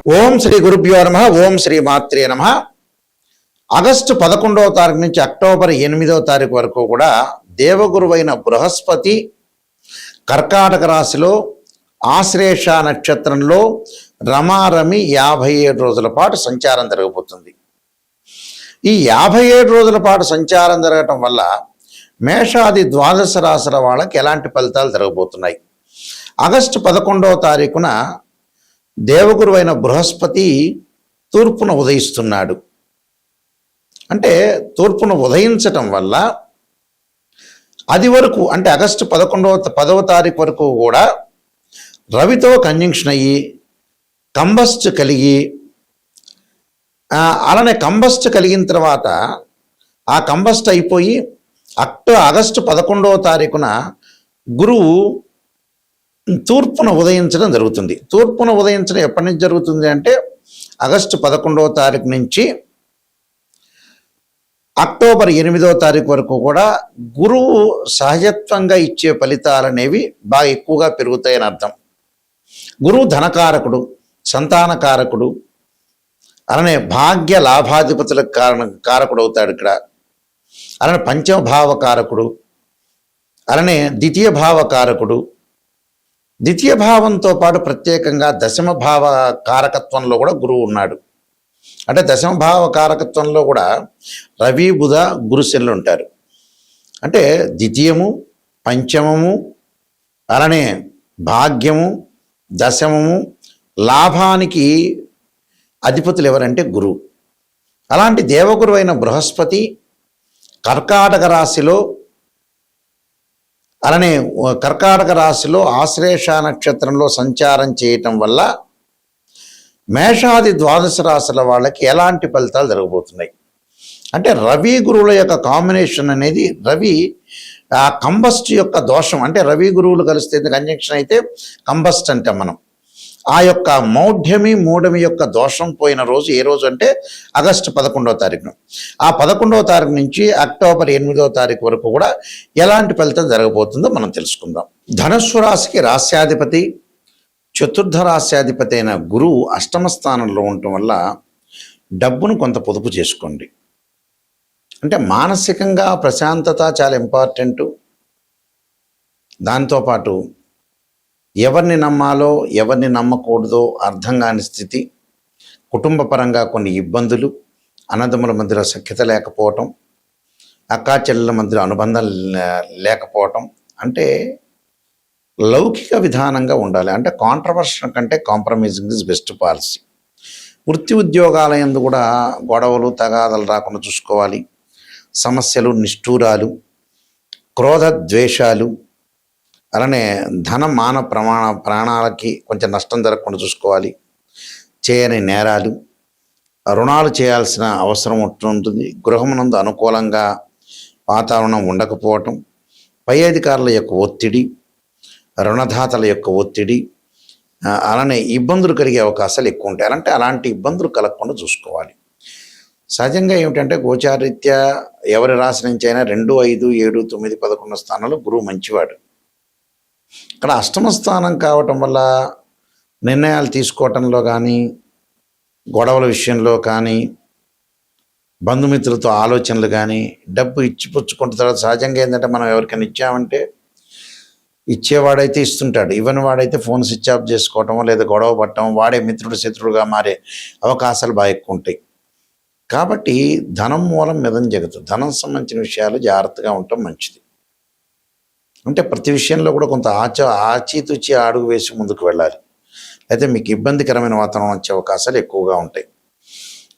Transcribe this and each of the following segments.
ఓం శ్రీ గురుభ్యో నమ. ఓం శ్రీ మాత్రే నమ. ఆగస్టు 11వ తారీఖు నుంచి అక్టోబర్ 8వ తారీఖు వరకు కూడా దేవగురువైన బృహస్పతి కర్కాటక రాశిలో ఆశ్లేష నక్షత్రంలో రమారమి 57 రోజుల పాటు సంచారం జరగబోతుంది. ఈ 57 రోజుల పాటు సంచారం జరగటం వల్ల మేషాది ద్వాదశ రాశుల వాళ్ళకి ఎలాంటి ఫలితాలు జరగబోతున్నాయి? ఆగస్టు 11వ తారీఖున దేవగురువైన బృహస్పతి తూర్పున ఉదయిస్తున్నాడు. అంటే తూర్పున ఉదయించటం వల్ల అది వరకు అంటే ఆగస్టు 10వ తారీఖు వరకు కూడా రవితో కంజంక్షన్ అయ్యి కంబస్ట్ కలిగి అలానే కంబస్ట్ కలిగిన తర్వాత ఆ కంబస్ట్ అయిపోయి ఆగస్టు 11వ తారీఖున గురువు తూర్పున ఉదయించడం జరుగుతుంది. తూర్పున ఉదయించడం ఎప్పటి నుంచి జరుగుతుంది అంటే ఆగస్టు 11వ తారీఖు నుంచి అక్టోబర్ 8వ తారీఖు వరకు కూడా గురువు సహజత్వంగా ఇచ్చే ఫలితాలు అనేవి బాగా ఎక్కువగా పెరుగుతాయని అర్థం. గురువు ధనకారకుడు, సంతానకారకుడు, అలానే భాగ్య లాభాధిపతులకు కారకుడు అవుతాడు ఇక్కడ. అలానే పంచమ భావకారకుడు, అలానే ద్వితీయ భావకారకుడు. ద్వితీయ భావంతో పాటు ప్రత్యేకంగా దశమ భావ కారకత్వంలో కూడా గురువు ఉన్నాడు. అంటే దశమ భావ కారకత్వంలో కూడా రవి బుధ గురుశనులు ఉంటారు. అంటే ద్వితీయము, పంచమము, అలానే భాగ్యము, దశమము, లాభానికి అధిపతులు ఎవరంటే గురువు. అలాంటి దేవగురు అయిన బృహస్పతి కర్కాటక రాశిలో అలానే కర్కాటక రాశిలో ఆశ్లేష నక్షత్రంలో సంచారం చేయటం వల్ల మేషాది ద్వాదశ రాశుల వాళ్ళకి ఎలాంటి ఫలితాలు జరగబోతున్నాయి అంటే రవి గురువుల యొక్క కాంబినేషన్ అనేది రవి ఆ కంబస్ట్ యొక్క దోషం అంటే రవి గురువులు కలిస్తే కంజంక్షన్ అయితే కంబస్ట్ అంటాం మనం. ఆ యొక్క మౌఢ్యమి మూఢమి యొక్క దోషం పోయిన రోజు ఏ రోజు అంటే ఆగస్టు 11వ తారీఖున. ఆ 11వ తారీఖు నుంచి అక్టోబర్ 8వ తారీఖు వరకు కూడా ఎలాంటి ఫలితం జరగబోతుందో మనం తెలుసుకుందాం. ధనుస్సు రాశికి రాశ్యాధిపతి, చతుర్థ రాశ్యాధిపతి అయిన గురువు అష్టమ స్థానంలో ఉండటం వల్ల డబ్బును కొంత పొదుపు చేసుకోండి. అంటే మానసికంగా ప్రశాంతత చాలా ఇంపార్టెంటు. దాంతోపాటు ఎవరిని నమ్మాలో ఎవరిని నమ్మకూడదో అర్థం కాని స్థితి, కుటుంబ పరంగా కొన్ని ఇబ్బందులు, అన్నదమ్ముల మధ్యలో సఖ్యత లేకపోవటం, అక్కా చెల్లెల మధ్యలో అనుబంధం లేకపోవటం, అంటే లౌకిక విధానంగా ఉండాలి. అంటే కాంట్రవర్షన్ కంటే కాంప్రమైజింగ్ ఇస్ బెస్ట్ పాలసీ. వృత్తి ఉద్యోగాల యందు కూడా గొడవలు తగాదలు రాకుండా చూసుకోవాలి. సమస్యలు, నిష్ఠూరాలు, క్రోధ ద్వేషాలు, అలానే ధన మాన ప్రాణాలకి కొంచెం నష్టం జరగకుండా చూసుకోవాలి. చేయని నేరాలు, రుణాలు చేయాల్సిన అవసరం ఉంటుంది. గృహమునందు అనుకూలంగా వాతావరణం ఉండకపోవటం, పై అధికారుల యొక్క ఒత్తిడి, రుణదాతల యొక్క ఒత్తిడి, అలానే ఇబ్బందులు కలిగే అవకాశాలు ఎక్కువ ఉంటాయి. అంటే అలాంటి ఇబ్బందులు కలగకుండా చూసుకోవాలి. సహజంగా ఏమిటంటే గోచారీత్యా ఎవరి రాశి నుంచి అయినా 2, 5, 7, 9, 11 స్థానాల్లో గురువు మంచివాడు. ఇక్కడ అష్టమ స్థానం కావటం వల్ల నిర్ణయాలు తీసుకోవటంలో కానీ, గొడవల విషయంలో కానీ, బంధుమిత్రులతో ఆలోచనలు కానీ, డబ్బు ఇచ్చిపుచ్చుకుంటున్న తర్వాత సహజంగా ఏంటంటే మనం ఎవరికైనా ఇచ్చామంటే ఇచ్చేవాడైతే ఇస్తుంటాడు, ఇవ్వని వాడైతే ఫోన్ స్విచ్ ఆఫ్ చేసుకోవటం లేదా గొడవ పట్టడం, వాడే మిత్రుడు శత్రుడుగా మారే అవకాశాలు బాగా ఎక్కువ ఉంటాయి. కాబట్టి ధనం మూలం మిదం జగత్తు. ధనం సంబంధించిన విషయాలు జాగ్రత్తగా ఉండటం మంచిది. అంటే ప్రతి విషయంలో కూడా కొంత ఆచితూచి అడుగు వేసి ముందుకు వెళ్ళాలి. అయితే మీకు ఇబ్బందికరమైన వాతావరణం వచ్చే అవకాశాలు ఎక్కువగా ఉంటాయి.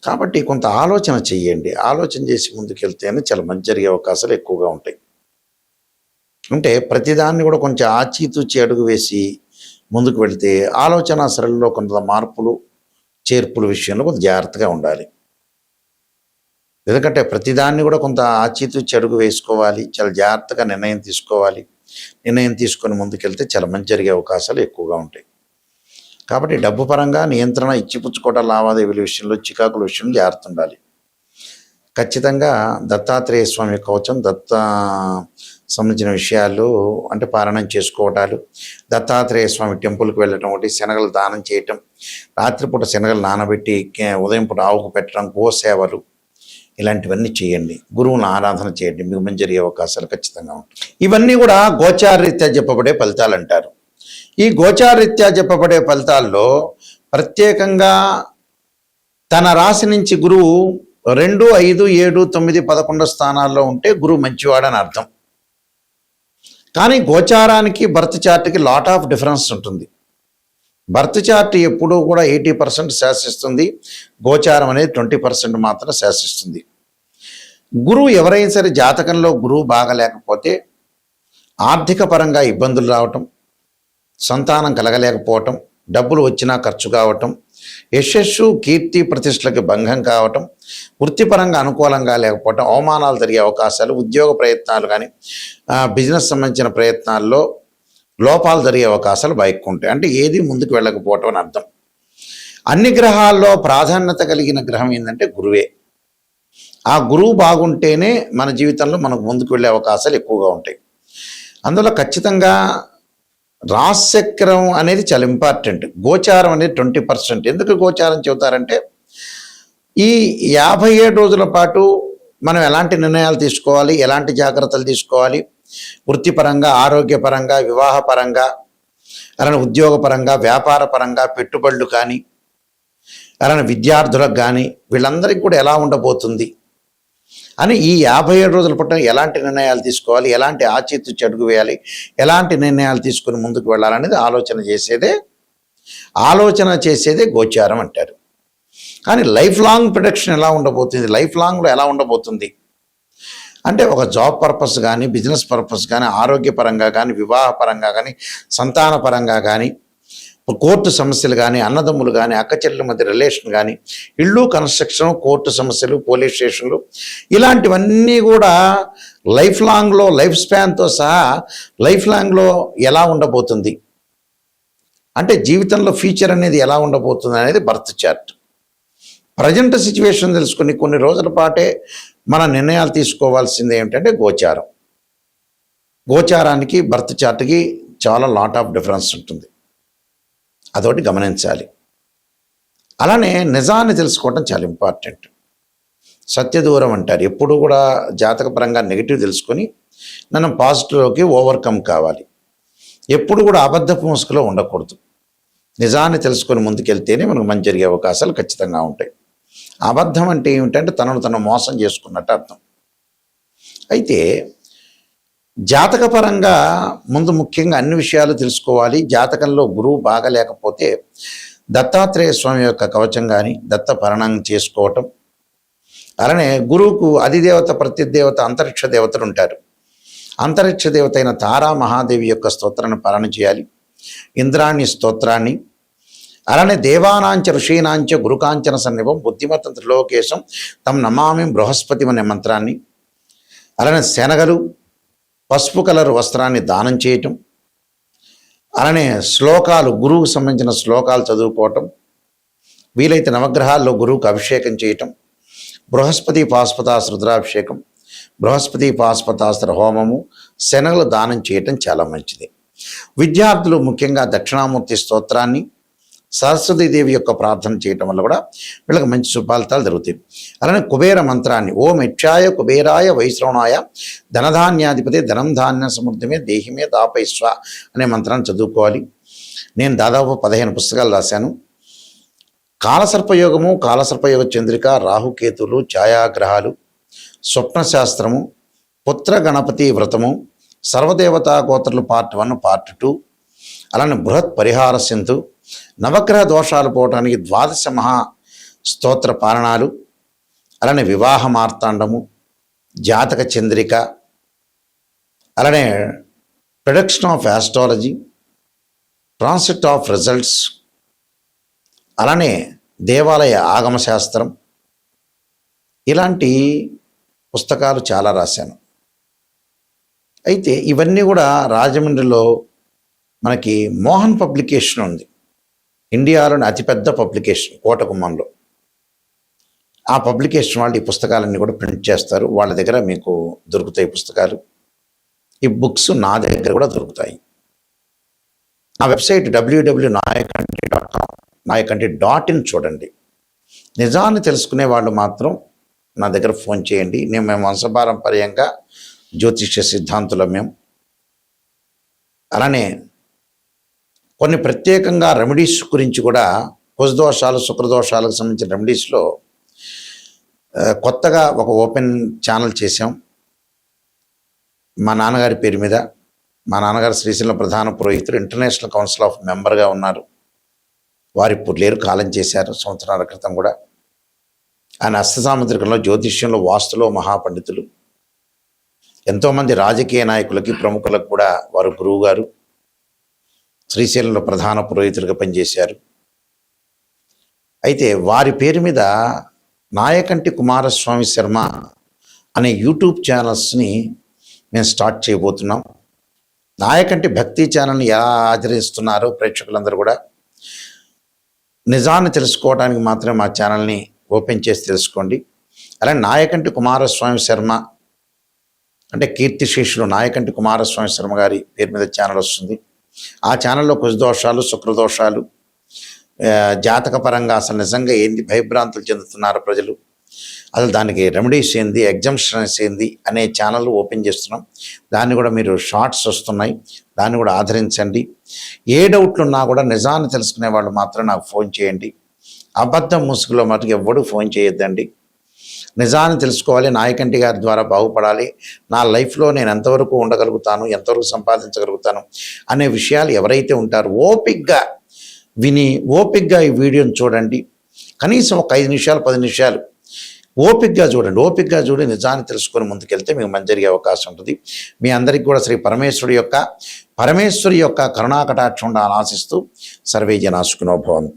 కాబట్టి కొంత ఆలోచన చెయ్యండి. ఆలోచన చేసి ముందుకు వెళ్తేనే చాలా మంచి జరిగే అవకాశాలు ఎక్కువగా ఉంటాయి. అంటే ప్రతిదాన్ని కూడా కొంచెం ఆచితూచి అడుగు వేసి ముందుకు వెళితే ఆలోచన సరళిలో కొంత మార్పులు చేర్పుల విషయంలో కొంత జాగ్రత్తగా ఉండాలి. ఎందుకంటే ప్రతిదాన్ని కూడా కొంత ఆచితూచి అడుగు వేసుకోవాలి. చాలా జాగ్రత్తగా నిర్ణయం తీసుకోవాలి. నిర్ణయం తీసుకొని ముందుకెళ్తే చాలా మంచి జరిగే అవకాశాలు ఎక్కువగా ఉంటాయి. కాబట్టి డబ్బు పరంగా నియంత్రణ, ఇచ్చిపుచ్చుకోవడం, లావాదేవీల విషయంలో, చికాకుల విషయంలో జాగ్రత్త ఉండాలి. ఖచ్చితంగా దత్తాత్రేయ స్వామి కవచం, సంబంధించిన విషయాలు అంటే పారాయణం చేసుకోవటాలు, దత్తాత్రేయ స్వామి టెంపుల్కి వెళ్ళటం, ఒకటి శనగలు దానం చేయటం, రాత్రిపూట శనగలు నానబెట్టి ఉదయం పూట ఆవుకు పెట్టడం, గోసేవలు, ఇలాంటివన్నీ చేయండి. గురువుని ఆరాధన చేయండి, మీకు మంచి జరిగే అవకాశాలు ఖచ్చితంగా ఉంటాయి. ఇవన్నీ కూడా గోచారరీత్యా చెప్పబడే ఫలితాలు అంటారు. ఈ గోచారరీత్యా చెప్పబడే ఫలితాల్లో ప్రత్యేకంగా తన రాశి నుంచి గురువు 2, 5, 7, 9, 11 స్థానాల్లో ఉంటే గురువు మంచివాడని అర్థం. కానీ గోచారానికి బర్త్ చార్ట్కి లాట్ ఆఫ్ డిఫరెన్స్ ఉంటుంది. బర్త్ చార్ట్ ఎప్పుడూ కూడా 80% శాసిస్తుంది, గోచారం అనేది 20% మాత్రం శాసిస్తుంది. గురువు ఎవరైనా సరే జాతకంలో గురువు బాగలేకపోతే ఆర్థిక పరంగా ఇబ్బందులు రావటం, సంతానం కలగలేకపోవటం, డబ్బులు వచ్చినా ఖర్చు కావటం, యశస్సు కీర్తి ప్రతిష్టలకి భంగం కావటం, వృత్తిపరంగా అనుకూలంగా లేకపోవటం, అవమానాలు జరిగే అవకాశాలు, ఉద్యోగ ప్రయత్నాలు కానీ బిజినెస్ సంబంధించిన ప్రయత్నాల్లో లోపాలు జరిగే అవకాశాలు ఎక్కువ ఉంటాయి. అంటే ఏది ముందుకు వెళ్ళకపోవటం అని అర్థం. అన్ని గ్రహాల్లో ప్రాధాన్యత కలిగిన గ్రహం ఏంటంటే గురువే. ఆ గురువు బాగుంటేనే మన జీవితంలో మనకు ముందుకు వెళ్ళే అవకాశాలు ఎక్కువగా ఉంటాయి. అందువల్ల ఖచ్చితంగా రాశిచక్రం అనేది చాలా ఇంపార్టెంట్. గోచారం అనేది 20%. ఎందుకు గోచారం చెబుతారంటే ఈ 57 రోజుల పాటు మనం ఎలాంటి నిర్ణయాలు తీసుకోవాలి, ఎలాంటి జాగ్రత్తలు తీసుకోవాలి, వృత్తిపరంగా, ఆరోగ్యపరంగా, వివాహపరంగా, అలానే ఉద్యోగపరంగా, వ్యాపార పరంగా, పెట్టుబడులు కానీ, అలానే విద్యార్థులకు కానీ, వీళ్ళందరికీ కూడా ఎలా ఉండబోతుంది అని ఈ 57 రోజుల పట్ల ఎలాంటి నిర్ణయాలు తీసుకోవాలి, ఎలాంటి ఆచితూచి అడుగు వేయాలి, ఎలాంటి నిర్ణయాలు తీసుకుని ముందుకు వెళ్ళాలనేది ఆలోచన చేసేదే గోచారం అంటారు. కానీ లైఫ్ లాంగ్ ప్రొడక్షన్ ఎలా ఉండబోతుంది, లైఫ్ లాంగ్లో ఎలా ఉండబోతుంది అంటే ఒక జాబ్ పర్పస్ కానీ, బిజినెస్ పర్పస్ కానీ, ఆరోగ్యపరంగా కానీ, వివాహపరంగా కానీ, సంతానపరంగా కానీ, కోర్టు సమస్యలు కానీ, అన్నదమ్ములు కానీ, అక్కచెల్లెల మధ్య రిలేషన్ కానీ, ఇళ్ళు కన్స్ట్రక్షన్, కోర్టు సమస్యలు, పోలీస్ స్టేషన్లు, ఇలాంటివన్నీ కూడా లైఫ్ లాంగ్లో, లైఫ్ స్పాన్తో సహా లైఫ్ లాంగ్లో ఎలా ఉండబోతుంది అంటే జీవితంలో ఫ్యూచర్ అనేది ఎలా ఉండబోతుంది అనేది బర్త్ చార్ట్. ప్రజెంట్ సిచ్యువేషన్ తెలుసుకుని కొన్ని రోజుల పాటే మన నిర్ణయాలు తీసుకోవాల్సింది ఏమిటంటే గోచారం. గోచారానికి బర్త్ చార్ట్కి చాలా లాట్ ఆఫ్ డిఫరెన్స్ ఉంటుంది, అదొకటి గమనించాలి. అలానే నిజాన్ని తెలుసుకోవడం చాలా ఇంపార్టెంట్. సత్యదూరం అంటారు. ఎప్పుడు కూడా జాతకపరంగా నెగిటివ్ తెలుసుకొని మనం పాజిటివ్లోకి ఓవర్కమ్ కావాలి. ఎప్పుడు కూడా అబద్ధపు ముసుగులో ఉండకూడదు. నిజాన్ని తెలుసుకొని ముందుకెళ్తేనే మనకు మంచి జరిగే అవకాశాలు ఖచ్చితంగా ఉంటాయి. అబద్ధం అంటే ఏమిటంటే తను మోసం చేసుకున్నట్టు అర్థం. అయితే జాతకపరంగా ముందు ముఖ్యంగా అన్ని విషయాలు తెలుసుకోవాలి. జాతకంలో గురువు బాగలేకపోతే దత్తాత్రేయ స్వామి యొక్క కవచం కానీ, దత్త పారాయణం చేసుకోవటం, అలానే గురువుకు అధిదేవత, ప్రతిదేవత, అంతరిక్ష దేవతలు ఉంటారు. అంతరిక్ష దేవత అయిన తారా మహాదేవి యొక్క స్తోత్రాన్ని పారాయణ చేయాలి, ఇంద్రాణి స్తోత్రాన్ని, అలానే దేవానాంచ ఋషీనాంచ గురుకాంచన సన్నిభం బుద్ధిమత్తం త్రిలోకేశం తం నమామి బృహస్పతి అనే మంత్రాన్ని, అలానే శనగలు, పసుపు కలర్ వస్త్రాన్ని దానం చేయటం, అలానే శ్లోకాలు, గురువుకు సంబంధించిన శ్లోకాలు చదువుకోవటం, వీలైతే నవగ్రహాల్లో గురువుకు అభిషేకం చేయటం, బృహస్పతి పాశుపతాస్త్ర రుద్రాభిషేకం, బృహస్పతి పాశుపతాస్త్ర హోమము, శనగలు దానం చేయటం చాలా మంచిది. విద్యార్థులు ముఖ్యంగా దక్షిణామూర్తి స్తోత్రాన్ని, సరస్వతీదేవి యొక్క ప్రార్థన చేయటం వల్ల కూడా వీళ్ళకి మంచి సుఫలితాలు జరుగుతాయి. అలానే కుబేర మంత్రాన్ని, ఓం యక్షాయ కుబేరాయ వైశ్రవణాయ ధనధాన్యాధిపతి ధనం ధాన్య సమృద్ధిమే దేహిమే దాపైస్వ అనే మంత్రాన్ని చదువుకోవాలి. నేను దాదాపు 15 పుస్తకాలు రాశాను. కాలసర్పయోగము, కాలసర్పయోగ చంద్రిక, రాహుకేతులు, ఛాయాగ్రహాలు, స్వప్నశాస్త్రము, పుత్ర గణపతి వ్రతము, సర్వదేవతా గోత్రులు పార్ట్ 1, పార్ట్ 2, అలానే బృహత్ పరిహార సింధు, నవగ్రహ దోషాలు పోవటానికి 12 మహా స్తోత్ర పారణాలు, అలానే వివాహ మార్తాండము, జాతక చంద్రిక, అలానే production of astrology, transit of results, అలానే దేవాలయ ఆగమశాస్త్రం, ఇలాంటి పుస్తకాలు చాలా రాశాను. అయితే ఇవన్నీ కూడా రాజమండ్రిలో మనకి మోహన్ పబ్లికేషన్ ఉంది, ఇండియాలోని అతిపెద్ద పబ్లికేషన్ కోటగుమ్మంలో. ఆ పబ్లికేషన్ వాళ్ళు ఈ పుస్తకాలన్నీ కూడా ప్రింట్ చేస్తారు. వాళ్ళ దగ్గర మీకు దొరుకుతాయి పుస్తకాలు. ఈ బుక్స్ నా దగ్గర కూడా దొరుకుతాయి. నా వెబ్సైట్ www.nayakanti.com, nayakanti.in చూడండి. నిజాన్ని తెలుసుకునే వాళ్ళు మాత్రం నా దగ్గర ఫోన్ చేయండి. మేము వంశపారంపర్యంగా జ్యోతిష్య సిద్ధాంతులం మేము. అలానే కొన్ని ప్రత్యేకంగా రెమెడీస్ గురించి కూడా కుజదోషాలు శుక్రదోషాలకు సంబంధించిన రెమెడీస్లో కొత్తగా ఒక ఓపెన్ ఛానల్ చేసాం మా నాన్నగారి పేరు మీద. మా నాన్నగారు శ్రీశైలం ప్రధాన పురోహితుడు, ఇంటర్నేషనల్ కౌన్సిల్ ఆఫ్ మెంబర్గా ఉన్నారు. వారు ఇప్పుడు లేరు, కాలం చేశారు సంవత్సరాల క్రితం కూడా. ఆయన హస్తసాముద్రికంలో జ్యోతిష్యంలో వాస్తులో మహాపండితులు. ఎంతోమంది రాజకీయ నాయకులకి ప్రముఖులకు కూడా వారు గురువు గారు. శ్రీశైలంలో ప్రధాన పురోహితులుగా పనిచేశారు. అయితే వారి పేరు మీద నాయకంటి కుమారస్వామి శర్మ అనే యూట్యూబ్ ఛానల్స్ని మేము స్టార్ట్ చేయబోతున్నాం. నాయకంటి భక్తి ఛానల్ని ఎలా ఆచరిస్తున్నారో ప్రేక్షకులందరూ కూడా నిజాన్ని తెలుసుకోవడానికి మాత్రమే మా ఛానల్ని ఓపెన్ చేసి తెలుసుకోండి. అలాగే నాయకంటి కుమారస్వామి శర్మ అంటే కీర్తిశేషులు నాయకంటి కుమారస్వామి శర్మ గారి పేరు మీద ఛానల్ వస్తుంది. ఆ ఛానల్లో కుజదోషాలు శుక్రదోషాలు జాతకపరంగా అసలు నిజంగా ఏంది భయభ్రాంతులు చెందుతున్నారు ప్రజలు, అసలు దానికి రెమెడీస్ ఏంది, ఎగ్జామ్షన్స్ ఏంది అనే ఛానల్ ఓపెన్ చేస్తున్నాం. దాన్ని కూడా మీరు షార్ట్స్ వస్తున్నాయి, దాన్ని కూడా ఆదరించండి. ఏ డౌట్లు ఉన్నా కూడా నిజాన్ని తెలుసుకునే వాళ్ళు మాత్రం నాకు ఫోన్ చేయండి. అబద్ధం ముసుగులో మటుకు ఎవ్వడూ ఫోన్ చేయొద్దండి. నిజాన్ని తెలుసుకోవాలి, నాయకంటి గారి ద్వారా బాగుపడాలి, నా లైఫ్లో నేను ఎంతవరకు ఉండగలుగుతాను, ఎంతవరకు సంపాదించగలుగుతాను అనే విషయాలు ఎవరైతే ఉంటారో ఓపిక్గా విని ఓపిక్గా ఈ వీడియోని చూడండి. కనీసం ఒక 5 నిమిషాలు 10 నిమిషాలు ఓపిక్గా చూడండి. ఓపిక్గా చూడి నిజాన్ని తెలుసుకొని ముందుకెళ్తే మీకు మంచి జరిగే అవకాశం ఉంటుంది. మీ అందరికీ కూడా శ్రీ పరమేశ్వరి యొక్క కరుణాకటాక్షం ఉండాలని ఆశిస్తూ సర్వే జనా సుఖినో భవంతు.